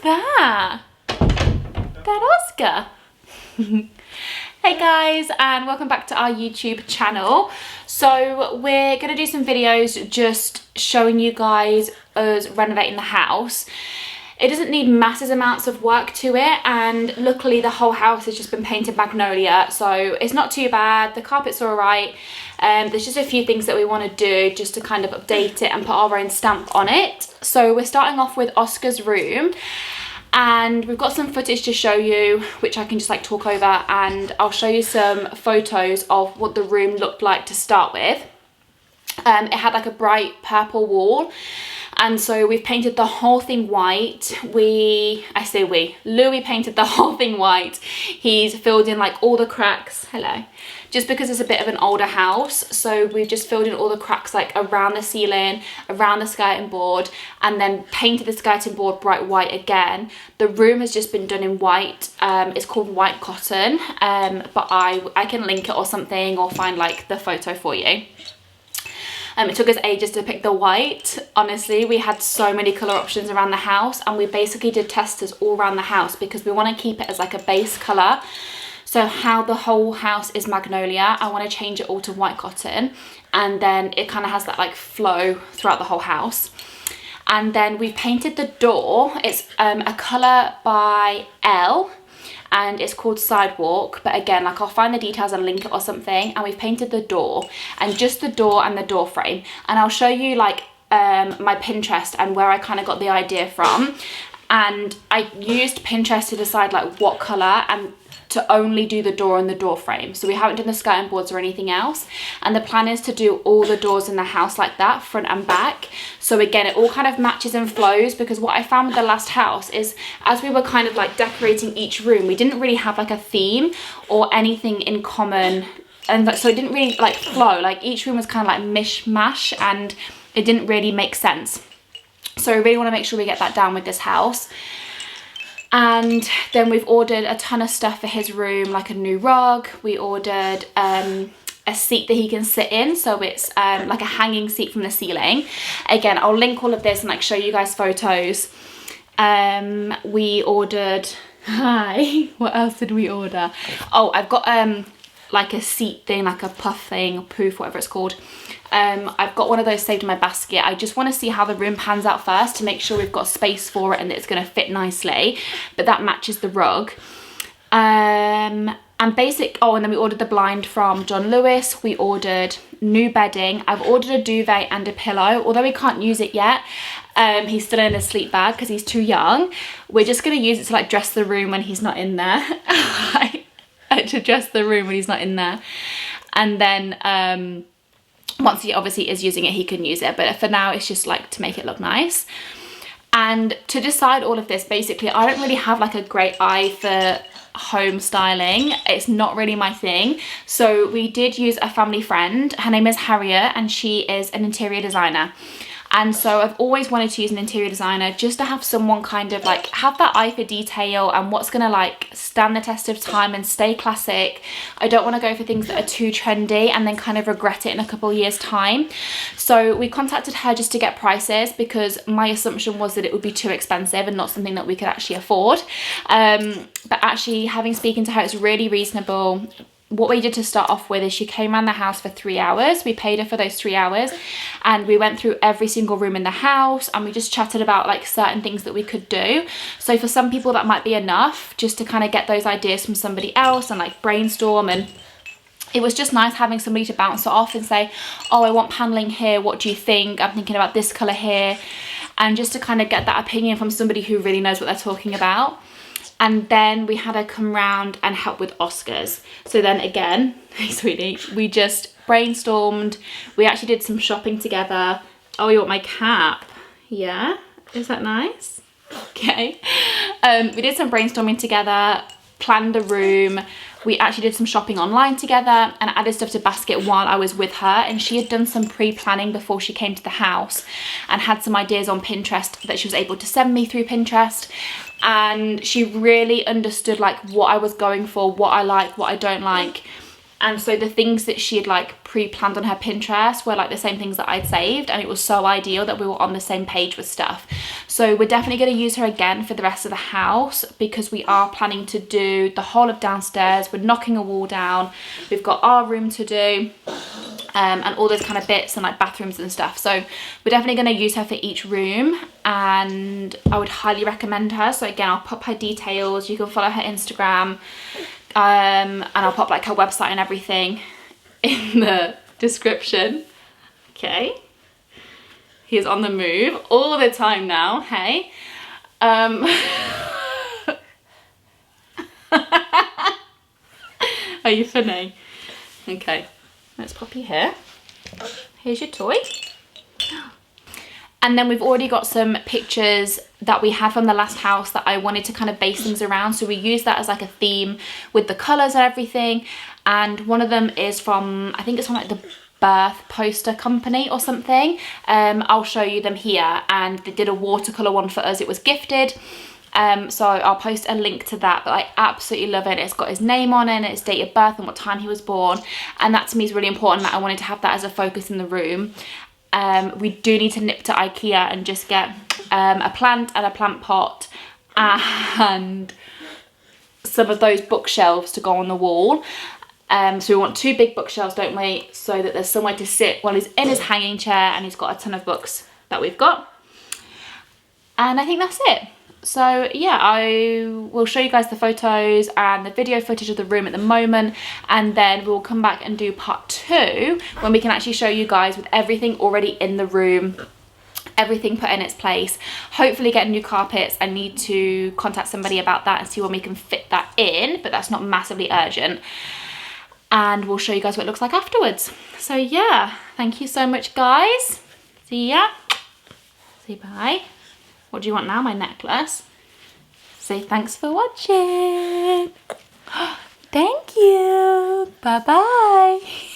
that? That Oscar? Hey guys, and welcome back to our YouTube channel. So we're going to do some videos just showing you guys us renovating the house. It doesn't need massive amounts of work to it, and luckily the whole house has just been painted magnolia, so it's not too bad. The carpet's all right. There's just a few things that we want to do just to kind of update it and put our own stamp on it. So we're starting off with Oscar's room, and we've got some footage to show you which I can just like talk over, and I'll show you some photos of what the room looked like to start with. It had like a bright purple wall, and so we've painted the whole thing white. Louis painted the whole thing white. He's filled in like all the cracks, just because it's a bit of an older house, so we've just filled in all the cracks like around the ceiling, around the skirting board, and then painted the skirting board bright white again. The room has just been done in white. It's called white cotton, but I can link it or something, or find like the photo for you. It took us ages to pick the white. Honestly, we had so many colour options around the house, and we basically did testers all around the house because we want to keep it as like a base colour. So how the whole house is magnolia, I want to change it all to white cotton, and then it kind of has that like flow throughout the whole house. And then we painted the door. It's a colour by Elle, and it's called Sidewalk, but again, like I'll find the details and link it or something. And we've painted the door, and just the door and the door frame, and I'll show you like my Pinterest and where I kind of got the idea from. And I used Pinterest to decide like what colour and to only do the door and the door frame. So we haven't done the skirting boards or anything else, and the plan is to do all the doors in the house like that, front and back. So again, it all kind of matches and flows, because what I found with the last house is as we were kind of like decorating each room, we didn't really have like a theme or anything in common, and so it didn't really like flow. Like each room was kind of like mishmash, and it didn't really make sense. So we really want to make sure we get that down with this house. And then we've ordered a ton of stuff for his room, like a new rug. We ordered a seat that he can sit in, so it's like a hanging seat from the ceiling. Again, I'll link all of this and like show you guys photos. We ordered, what else did we order? Oh, I've got like a seat thing, like a puff thing, poof, whatever it's called. I've got one of those saved in my basket. I just want to see how the room pans out first to make sure we've got space for it and that it's going to fit nicely, but that matches the rug. And then we ordered the blind from John Lewis. We ordered new bedding. I've ordered a duvet and a pillow, although we can't use it yet. He's still in a sleep bag because he's too young. We're just going to use it to like dress the room when he's not in there. To dress the room when he's not in there. And then once he obviously is using it, he can use it, but for now it's just like to make it look nice. And to decide all of this, basically I don't really have like a great eye for home styling. It's not really my thing. So we did use a family friend. Her name is Harriet, and she is an interior designer. And so I've always wanted to use an interior designer just to have someone kind of like have that eye for detail and what's gonna like stand the test of time and stay classic. I don't want to go for things that are too trendy and then kind of regret it in a couple of years time. So we contacted her just to get prices, because my assumption was that it would be too expensive and not something that we could actually afford. But actually having spoken to her, it's really reasonable. What we did to start off with is she came around the house for 3 hours. We paid her for those 3 hours, and we went through every single room in the house, and we just chatted about like certain things that we could do. So for some people that might be enough just to kind of get those ideas from somebody else and like brainstorm. And it was just nice having somebody to bounce it off and say, oh, I want paneling here, what do you think? I'm thinking about this color here. And just to kind of get that opinion from somebody who really knows what they're talking about. And then we had her come round and help with Oscars. So then again, hey sweetie, we just brainstormed. We actually did some shopping together. Oh, you want my cap? Yeah, is that nice? Okay. We did some brainstorming together, planned the room. We actually did some shopping online together and added stuff to basket while I was with her, and she had done some pre-planning before she came to the house and had some ideas on Pinterest that she was able to send me through Pinterest. And she really understood like what I was going for, what I like, what I don't like. And so the things that she had like pre-planned on her Pinterest were like the same things that I'd saved, and it was so ideal that we were on the same page with stuff. So we're definitely going to use her again for the rest of the house, because we are planning to do the whole of downstairs. We're knocking a wall down. We've got our room to do. And all those kind of bits, and like bathrooms and stuff. So we're definitely going to use her for each room, and I would highly recommend her. So again, I'll pop her details. You can follow her Instagram, and I'll pop like her website and everything in the description. Okay, he is on the move all the time now. Hey, are you funny? Okay. Let's pop you here. Here's your toy. And then we've already got some pictures that we had from the last house that I wanted to kind of base things around. So we used that as like a theme with the colours and everything. And one of them is from, I think it's from like the Birth Poster Company or something. I'll show you them here. And they did a watercolour one for us. It was gifted. So I'll post a link to that, but I absolutely love it. It's got his name on it and his date of birth and what time he was born, and that to me is really important, that I wanted to have that as a focus in the room. We do need to nip to IKEA and just get a plant and a plant pot and some of those bookshelves to go on the wall. So we want 2 big bookshelves, don't we, so that there's somewhere to sit while he's in his hanging chair and he's got a ton of books that we've got. And I think that's it. So yeah, I will show you guys the photos and the video footage of the room at the moment, and then we'll come back and do part 2 when we can actually show you guys with everything already in the room, everything put in its place. Hopefully get new carpets. I need to contact somebody about that and see when we can fit that in, but that's not massively urgent. And we'll show you guys what it looks like afterwards. So yeah, thank you so much, guys. See ya. Say bye. What do you want now, my necklace? Say thanks for watching. Thank you. Bye-bye.